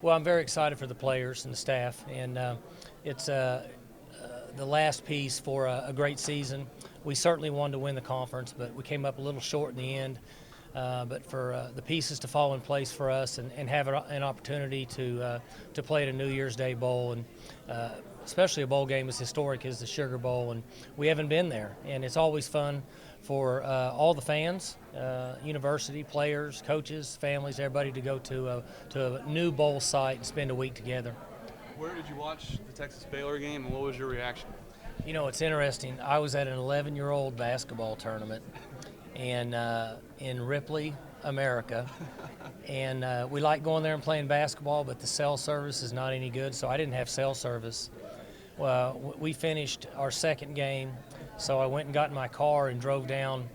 Well, I'm very excited for the players and the staff, and it's the last piece for a great season. We certainly wanted to win the conference, but we came up a little short in the end. But for the pieces to fall in place for us and have an opportunity to play at a New Year's Day Bowl, and especially a bowl game as historic as the Sugar Bowl, and we haven't been there. And it's always fun for all the fans, university, players, coaches, families, everybody to go to a new bowl site and spend a week together. Where did you watch the Texas-Baylor game, and what was your reaction? You know, it's interesting. I was at an 11-year-old basketball tournament and in Ripley, America, and we like going there and playing basketball, but the cell service is not any good, so I didn't have cell service. Well, we finished our second game, so I went and got in my car and drove down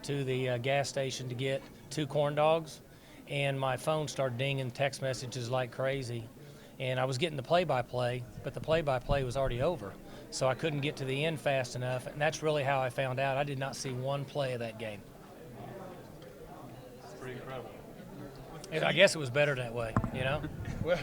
to the gas station to get 2 corn dogs, and my phone started dinging text messages like crazy. And I was getting the play-by-play, but the play-by-play was already over. So I couldn't get to the end fast enough, and that's really how I found out. I did not see one play of that game. It's pretty incredible. And I guess it was better that way, you know? Well,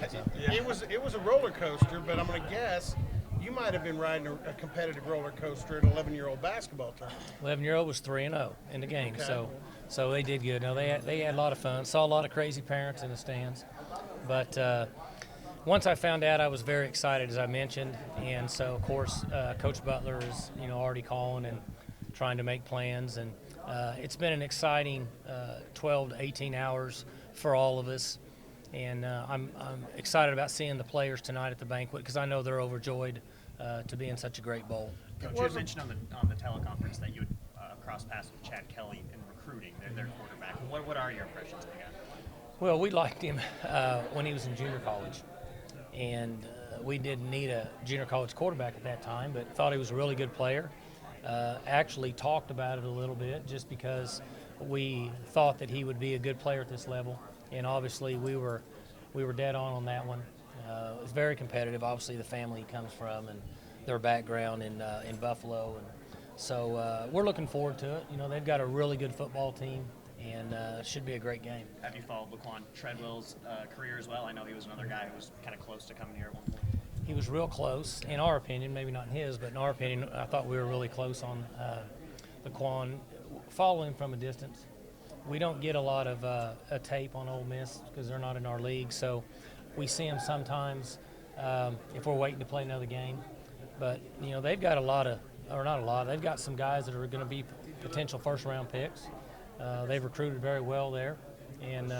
it was a roller coaster, but I'm going to guess you might have been riding a competitive roller coaster at an 11-year-old basketball tournament. 11-year-old was 3-0 in the game, Okay. so they did good. No, they had a lot of fun. Saw a lot of crazy parents in the stands, but once I found out, I was very excited, as I mentioned, and so of course Coach Butler is already calling and trying to make plans, and it's been an exciting 12 to 18 hours for all of us, and I'm excited about seeing the players tonight at the banquet because I know they're overjoyed to be in such a great bowl. Coach, you had mentioned on the teleconference that you would cross paths with Chad Kelly in recruiting their quarterback. What are your impressions of the guy? Well, we liked him when he was in junior college. And we didn't need a junior college quarterback at that time, but thought he was a really good player. Actually talked about it a little bit just because we thought that he would be a good player at this level. And obviously we were dead on that one. It was very competitive. Obviously the family he comes from and their background in Buffalo. And so we're looking forward to it. They've got a really good football team. And it should be a great game. Have you followed Laquan Treadwell's career as well? I know he was another guy who was kind of close to coming here at one point. He was real close, in our opinion, maybe not in his, but in our opinion, I thought we were really close on Laquan. Following from a distance. We don't get a lot of a tape on Ole Miss because they're not in our league, so we see him sometimes if we're waiting to play another game. But, they've got they've got some guys that are going to be potential first-round picks. They've recruited very well there, and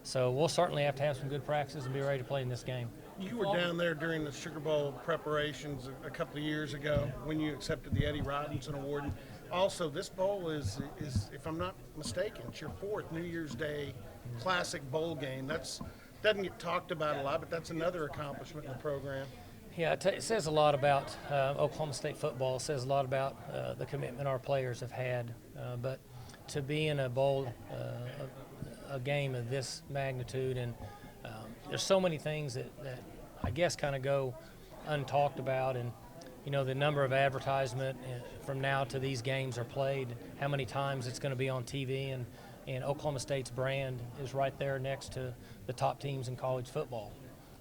so we'll certainly have to have some good practices and be ready to play in this game. You were down there during the Sugar Bowl preparations a couple of years ago when you accepted the Eddie Robinson Award. And also, this bowl is, if I'm not mistaken, it's your 4th New Year's Day Classic Bowl game. That doesn't get talked about a lot, but that's another accomplishment in the program. Yeah, it says a lot about Oklahoma State football. It says a lot about the commitment our players have had, but to be in a bowl, a game of this magnitude, and there's so many things that I guess kind of go untalked about, and the number of advertisement from now to these games are played, how many times it's going to be on TV, and Oklahoma State's brand is right there next to the top teams in college football.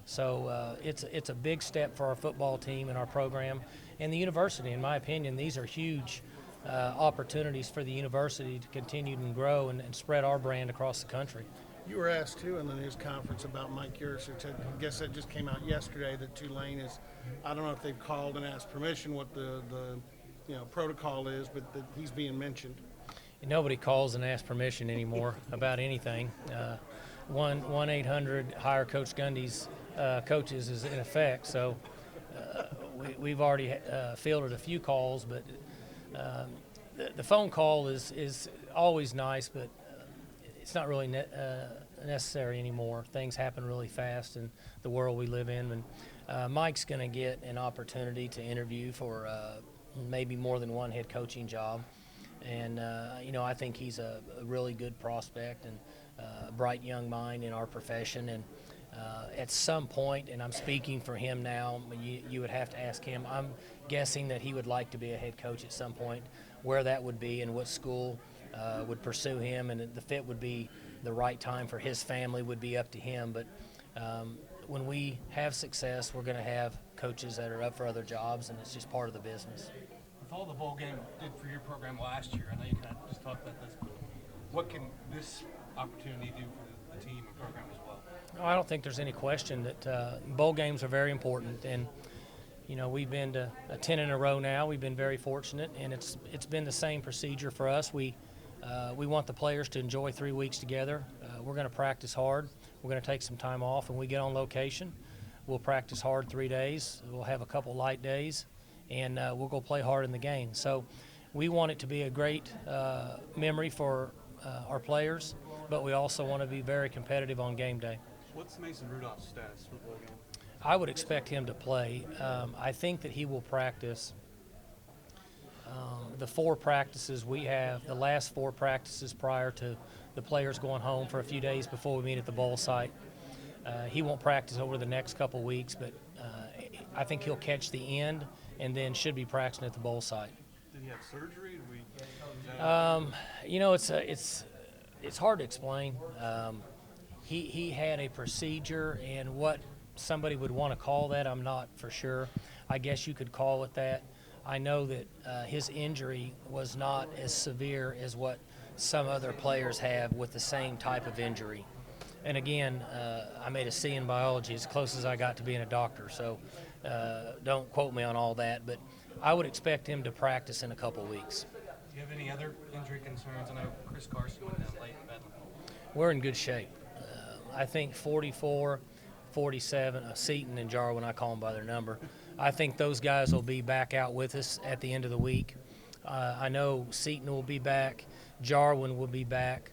So it's a big step for our football team and our program and the university. In my opinion, these are huge opportunities for the university to continue and grow and spread our brand across the country. You were asked, too, in the news conference about Mike Yurcich. I guess that just came out yesterday that Tulane is, I don't know if they've called and asked permission what the protocol is, but that he's being mentioned. Nobody calls and asks permission anymore about anything. 1-800 hire Coach Gundy's coaches is in effect, so we've already fielded a few calls, but the phone call is always nice, but it's not really necessary anymore. Things happen really fast in the world we live in. And Mike's going to get an opportunity to interview for maybe more than one head coaching job. And, I think he's a really good prospect and a bright young mind in our profession. And at some point, and I'm speaking for him now, you would have to ask him. I'm guessing that he would like to be a head coach at some point. Where that would be and what school would pursue him, and the fit would be the right time for his family would be up to him. But When we have success, we're going to have coaches that are up for other jobs, and it's just part of the business. With all the bowl game did for your program last year, I know you kind of just talked about this, but what can this opportunity do for the team and program as well? I don't think there's any question that bowl games are very important, and we've been to 10 in a row now. We've been very fortunate, and it's been the same procedure for us. We want the players to enjoy 3 weeks together. We're going to practice hard. We're going to take some time off when we get on location. We'll practice hard 3 days. We'll have a couple light days, and we'll go play hard in the game. So we want it to be a great memory for our players, but we also want to be very competitive on game day. What's Mason Rudolph's status for the bowl game? I would expect him to play. I think that he will practice the 4 practices we have, the last 4 practices prior to the players going home for a few days before we meet at the bowl site. He won't practice over the next couple weeks, but I think he'll catch the end and then should be practicing at the bowl site. Did he have surgery? It's hard to explain. He had a procedure, and what somebody would want to call that, I'm not for sure. I guess you could call it that. I know that his injury was not as severe as what some other players have with the same type of injury. And again, I made a C in biology, as close as I got to being a doctor, so don't quote me on all that, but I would expect him to practice in a couple weeks. Do you have any other injury concerns? I know Chris Carson went down late in Bedlam. We're in good shape. I think 44, 47, Seaton and Jarwin, I call them by their number. I think those guys will be back out with us at the end of the week. I know Seaton will be back. Jarwin will be back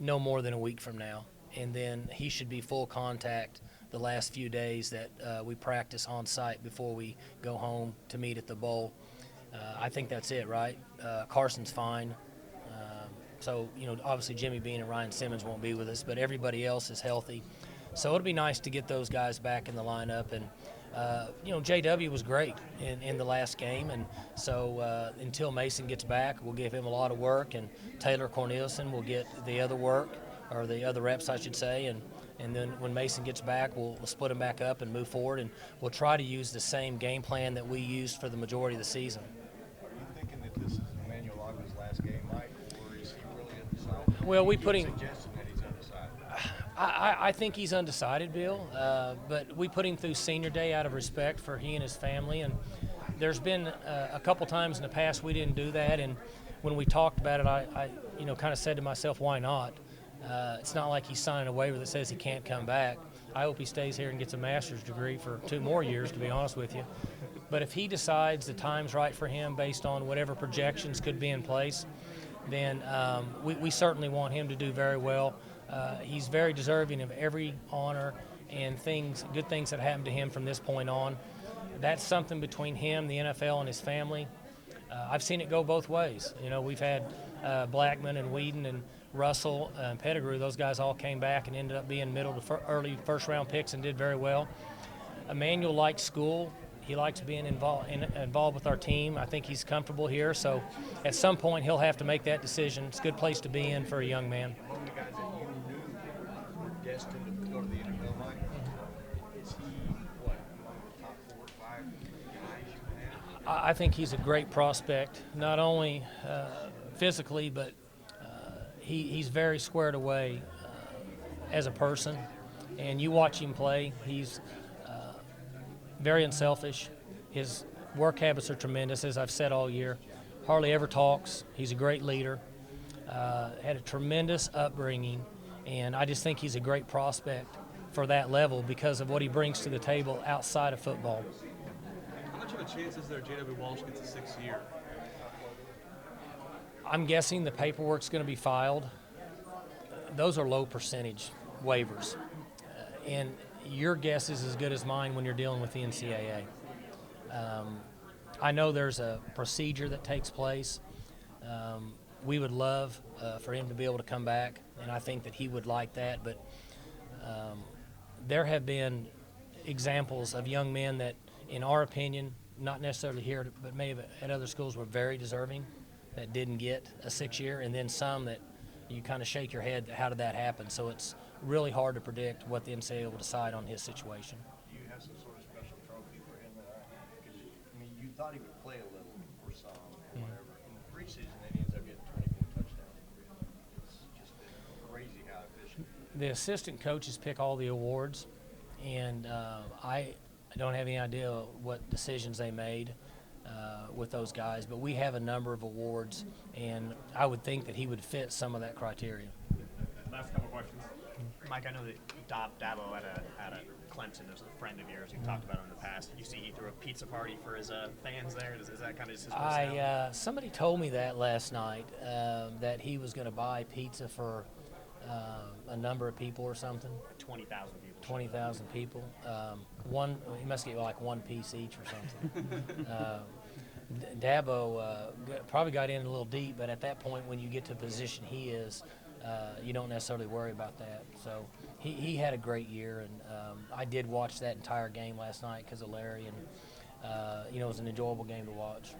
no more than a week from now. And then he should be full contact the last few days that we practice on site before we go home to meet at the bowl. I think that's it, right? Carson's fine. So, obviously Jimmy Bean and Ryan Simmons won't be with us, but everybody else is healthy. So it'll be nice to get those guys back in the lineup. And, JW was great in the last game. And so until Mason gets back, we'll give him a lot of work. And Taylor Cornelison will get the other work, or the other reps, I should say. And then when Mason gets back, we'll split them back up and move forward. And we'll try to use the same game plan that we used for the majority of the season. Are you thinking that this is Emmanuel Ogden's last game, Mike, or is he really undecided? Well, we put him. Suggesting that he's undecided. I think he's undecided, Bill, but we put him through senior day out of respect for he and his family. And there's been a couple times in the past we didn't do that. And when we talked about it, I kind of said to myself, why not? It's not like he's signing a waiver that says he can't come back. I hope he stays here and gets a master's degree for 2 more years, to be honest with you. But if he decides the time's right for him based on whatever projections could be in place, then we certainly want him to do very well. He's very deserving of every honor and good things that happen to him from this point on. That's something between him, the NFL, and his family. I've seen it go both ways. We've had Blackman and Whedon and Russell and Pettigrew. Those guys all came back and ended up being middle to early first-round picks and did very well. Emmanuel likes school. He likes being involved with our team. I think he's comfortable here. So at some point he'll have to make that decision. It's a good place to be in for a young man. Among the guys that you knew were destined to go to the NFL, Mike, is he, among the top 4 or 5 guys you have? I think he's a great prospect, not only physically, but he's very squared away as a person. And you watch him play, he's very unselfish. His work habits are tremendous, as I've said all year. Hardly ever talks. He's a great leader. Had a tremendous upbringing, and I just think he's a great prospect for that level because of what he brings to the table outside of football. How much of a chance is there J.W. Walsh gets a 6th year? I'm guessing the paperwork's going to be filed. Those are low percentage waivers. And your guess is as good as mine when you're dealing with the NCAA. I know there's a procedure that takes place. We would love for him to be able to come back, and I think that he would like that. But there have been examples of young men that, in our opinion, not necessarily here, but maybe at other schools, were very deserving that didn't get a 6-year, and then some that you kind of shake your head, how did that happen? So it's really hard to predict what the NCAA will decide on his situation. Do you have some sort of special trophy for him? Because I mean, you thought he would play a little or some or whatever. In the preseason, then he ends up getting 24 touchdowns. It's just been crazy how efficient. The assistant coaches pick all the awards, and I don't have any idea what decisions they made with those guys, but we have a number of awards, and I would think that he would fit some of that criteria. Last couple questions. Mike, I know that Dabo at a Clemson is a friend of yours. You've talked about him in the past. You see he threw a pizza party for his fans there. Is that kind of his personality? Somebody told me that last night, that he was going to buy pizza for a number of people or something. 20,000 people. 20,000 people. He must get like one piece each or something. Dabo probably got in a little deep, but at that point, when you get to the position he is, you don't necessarily worry about that. So he had a great year, and I did watch that entire game last night because of Larry, and it was an enjoyable game to watch.